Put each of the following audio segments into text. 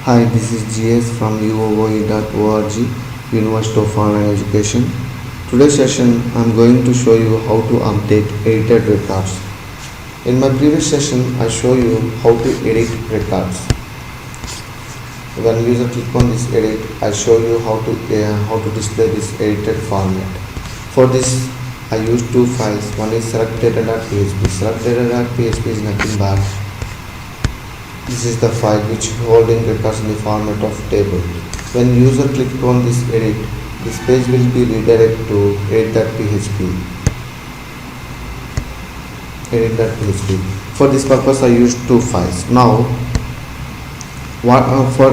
Hi, this is GS from UOOE.org, University of Online Education. Today's session, I'm going to show you how to update edited records. In my previous session, I show you how to edit records. When user click on this edit, I show you how to display this edited format. For this, I use two files. One is selectdata.php. Selectdata.php is nothing but this is the file which holding records in the format of table. When user click on this edit, this page will be redirected to edit.php. Edit.php. For this purpose, I use two files. Now, for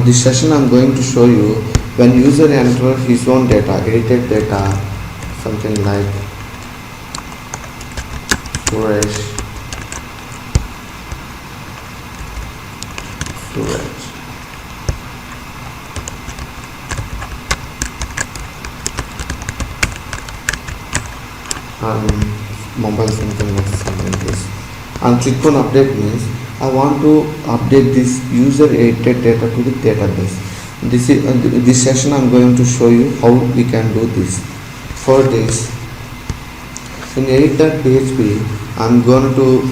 this session, I am going to show you when user enter his own data, edited data, something like Suresh. Mobile something like this, and click on update means I want to update this user edited data to the database. This session I am going to show you how we can do this. For this, in edit.php I am going to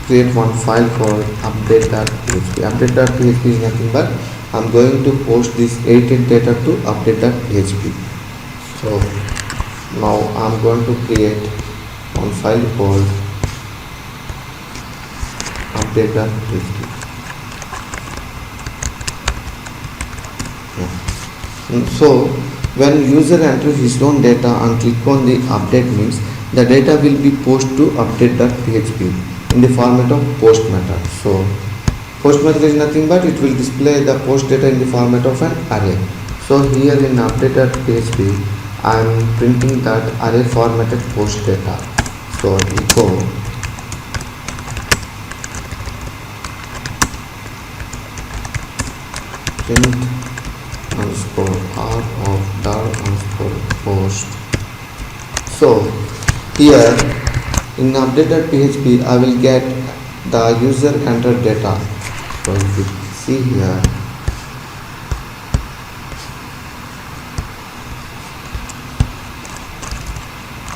create one file called update.php. Update.php is nothing but I'm going to post this edited data to update.php. So now I'm going to create one file called update.php. So when user enters his own data and click on the update means the data will be posted to update.php in the format of post method. So post method is nothing but it will display the post data in the format of an array. So here in update.php I am printing that array formatted post data. So echo print underscore r of dar underscore post. So here in update.php I will get the user entered data. So if you see here,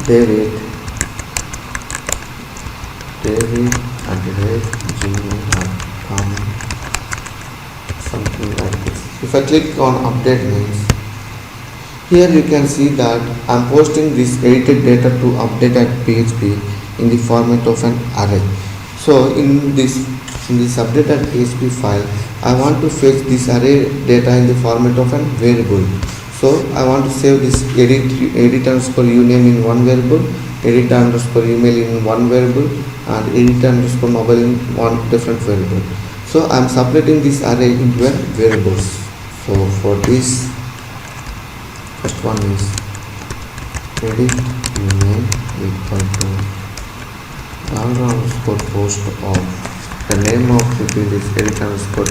David@gmail.com, something like this. If I click on update means, here you can see that I am posting this edited data to update.php in the format of an array. So in this update.php file, I want to fetch this array data in the format of a variable. So I want to save this edit underscore uname in one variable, edit underscore email in one variable, and edit underscore mobile in one different variable. So I am separating this array into a variables. So for this, first one is edit email equal to underscore post of the name of the field is edit underscore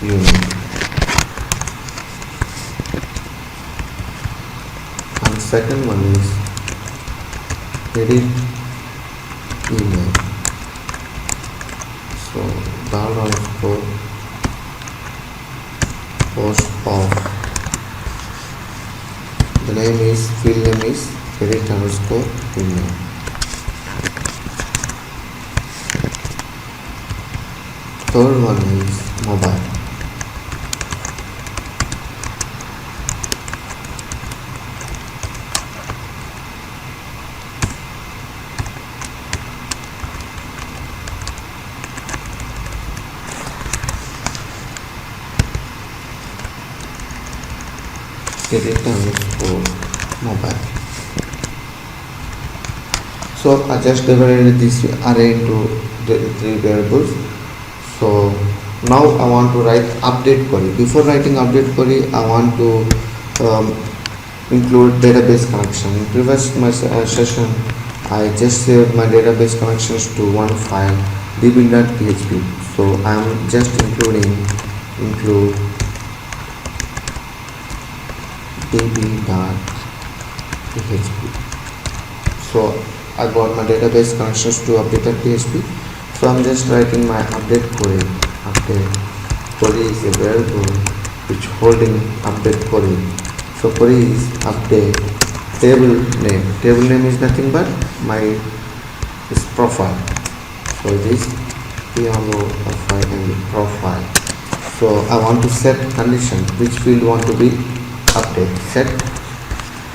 unit, and second one is edit email. So underscore post of the name is field name is edit underscore email. Third one is mobile. Edit underscore mobile. So I just divided this array into the three variables. So now I want to write update query. Before writing update query, I want to include database connection. In previous session, I just saved my database connections to one file db.php. So I am just include db.php. So I got my database connections to updated PHP. So I'm just writing my update query. Update query is a variable which holding update query. So query is update table name. Table name is nothing but my this profile. So this profile and profile. So I want to set condition which field want to be update. Set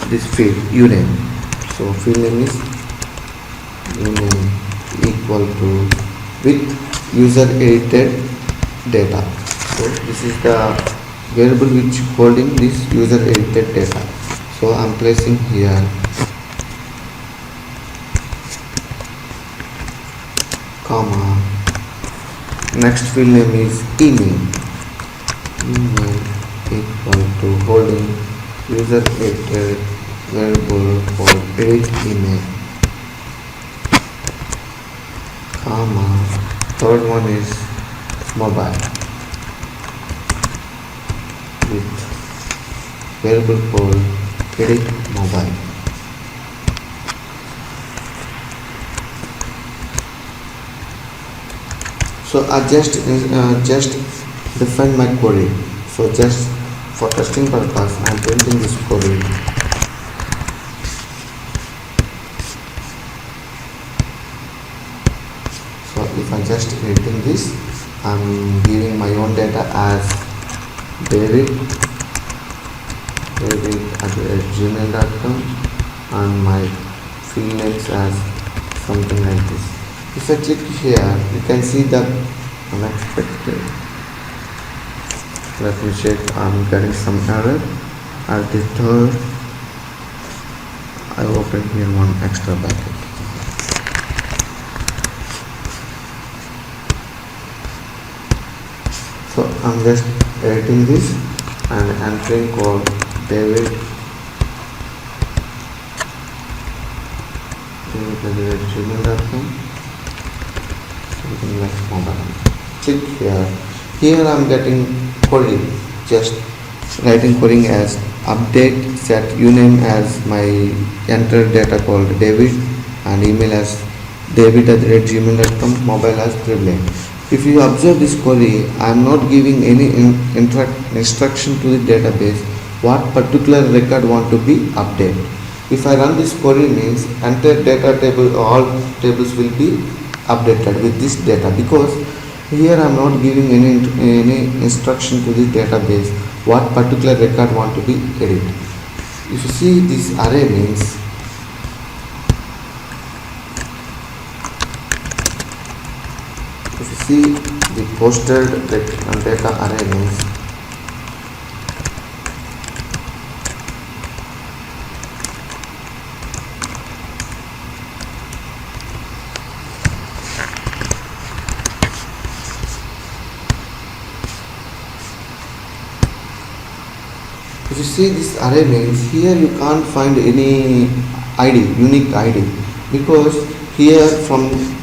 this field uname. So field name is uname equal to with user edited data. So this is the variable which holding this user edited data. So I'm placing here comma. Next field name is email. Email equal to holding user edited variable for edit email, comma. Third one is mobile with variable called edit mobile. So I just define my query. So just for testing purpose I am printing this query. So if I just editing this, I am giving my own data as David at gmail.com and my field names as something like this. If I click here, you can see the unexpected. Let me check. I'm getting some error. At the third, I open here one extra bracket. So I'm just editing this and entering code David at gmail.com, something like mobile. Click here. Here I'm getting query, just writing query as update, set uname as my enter data called David and email as david@gmail.com, mobile as privilege. If you observe this query, I am not giving any instruction to the database what particular record want to be updated. If I run this query means entire data table, all tables will be updated with this data, because here I am not giving any instruction to the database what particular record want to be edited. If you see this array means if you see the posted data array means if you see this array means here you can't find any ID, unique ID, because here from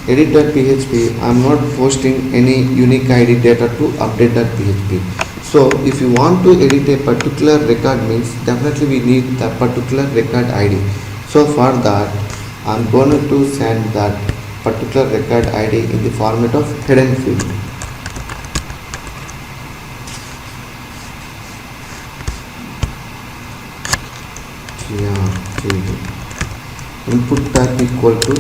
edit.php I am not posting any unique ID data to update.php. So if you want to edit a particular record means definitely we need that particular record ID. So for that I am going to send that particular record ID in the format of hidden field. Input type equal to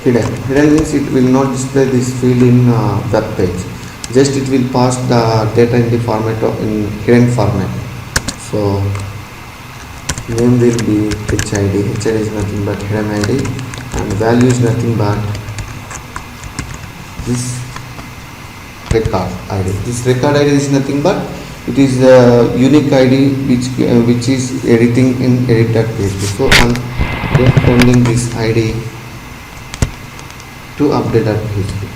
hidden. Hidden means it will not display this field in web page. Just it will pass the data in the format of in hidden format. So name will be HID. HID is nothing but hidden ID, and value is nothing but this record ID. This record ID is nothing but it is a unique ID which is editing in edit.php. So I'm just sending this ID to update.php.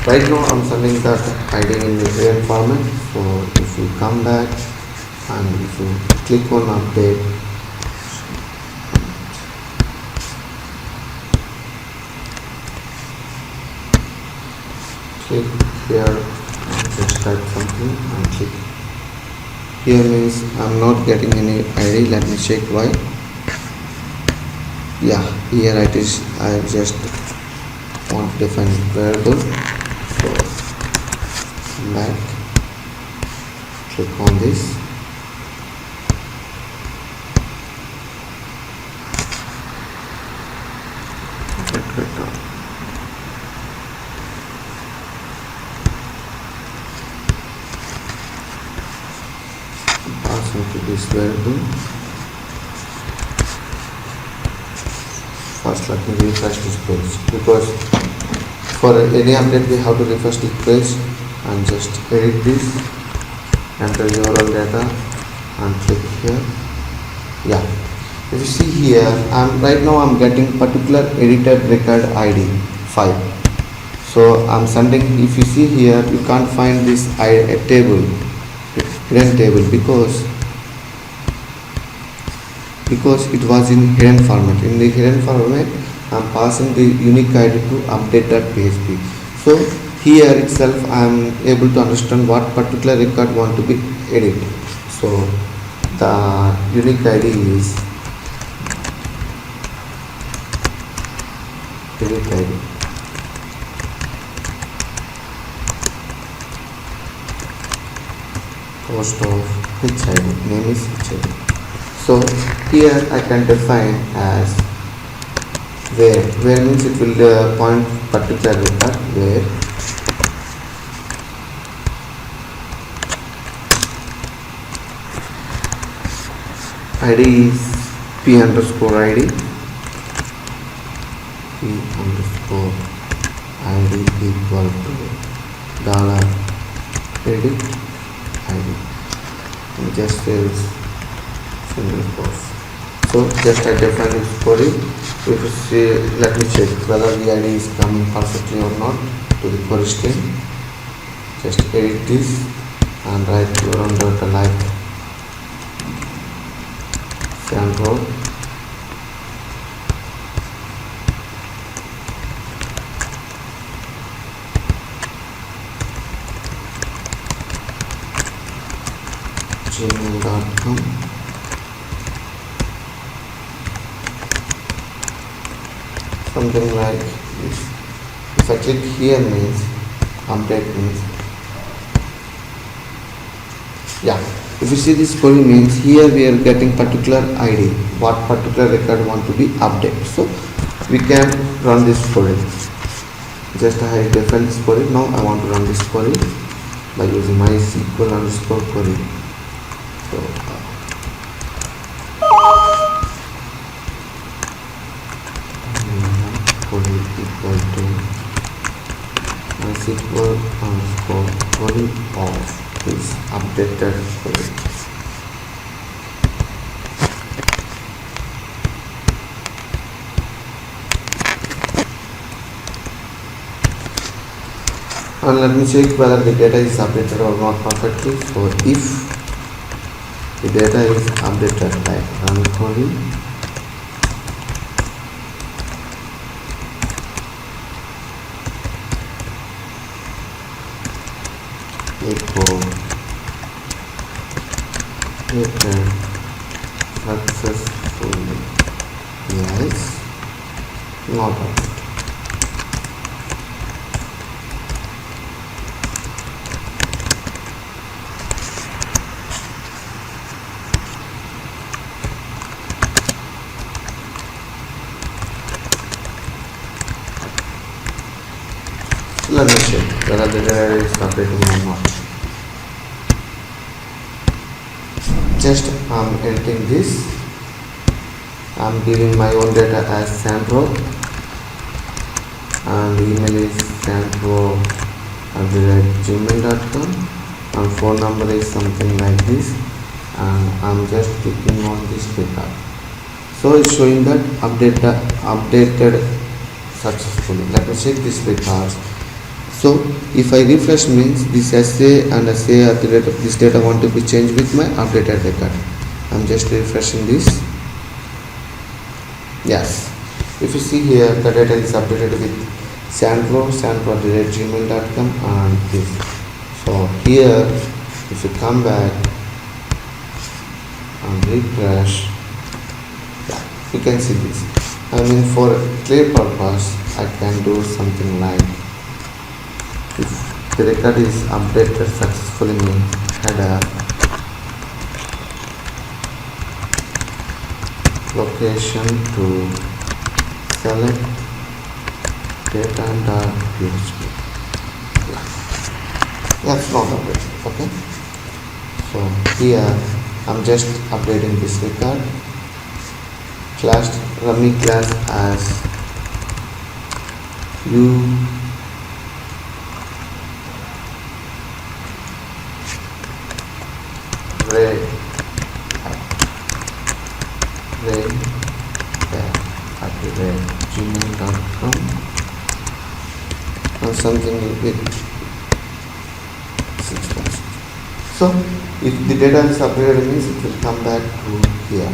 Right now I'm sending that ID in the hidden format. So if you come back and if you click on update, click here, just type something and click here. Means I'm not getting any ID. Let me check why. Yeah, here it is. I just want to define variable. So back, click on this. Pass into this variable. First let me refresh this page, because for any update we have to refresh this page, and just edit this, enter URL data and click here. Yeah, if you see here, right now I'm getting particular edited record ID 5. So I'm sending, if you see here, you can't find this table, hidden table, because it was in hidden format. In the hidden format, I'm passing the unique ID to update.php. So here itself I am able to understand what particular record want to be edited. So the unique ID is unique ID. Post of HID, name is HID. So here I can define as where means it will point particular record where ID is p underscore ID, p underscore ID equal to dollar edit ID, and just says single quotes. So just I define this query. If you see, let me check whether the ID is coming perfectly or not to the query string. Just edit this and write your own data like sample gmail.com. Something like this. If I click here means update means, yeah, if you see this query means here we are getting particular ID, what particular record want to be updated. So we can run this query. Just I define this query. Now I want to run this query by using MySQL underscore query. So query equal to MySQL underscore query of this updated query. And let me check whether the data is updated or not perfectly. So if the data is updated, like run query, echo return successfully, yes, not updated. Let me check whether the data is updating or not. Just I'm entering this. I'm giving my own data as Sandro, and email is sandro@gmail.com, and phone number is something like this, and I'm just clicking on this data. So it's showing that updated successfully. Let me check this records. So if I refresh means this SA and SA at the rate of this data want to be changed with my updated record. I'm just refreshing this. Yes, if you see here the data is updated with sandro@gmail.com and this. So here if you come back and refresh, yeah, you can see this. I mean, for clear purpose I can do something like, if the record is updated successfully, means header location to select data.php. Yeah, that's not updated. Okay, so here I'm just updating this record. Class running class as you ray gmail.com or something with 6. So if the data is updated, means it will come back to here.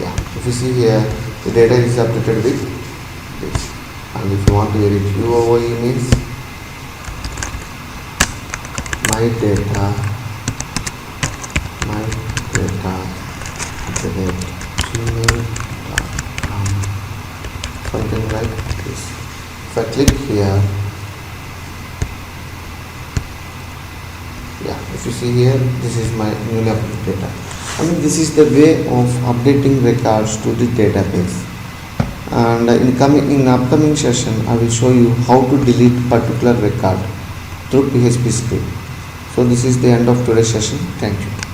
Yeah, if you see here, the data is updated with this. And if you want to edit UOOE, means my data gmail.com, something like this. If I click here, yeah, if you see here, this is my newly updated data. I mean, this is the way of updating records to the database. And in upcoming session I will show you how to delete particular record through PHP script. So this is the end of today's session. Thank you.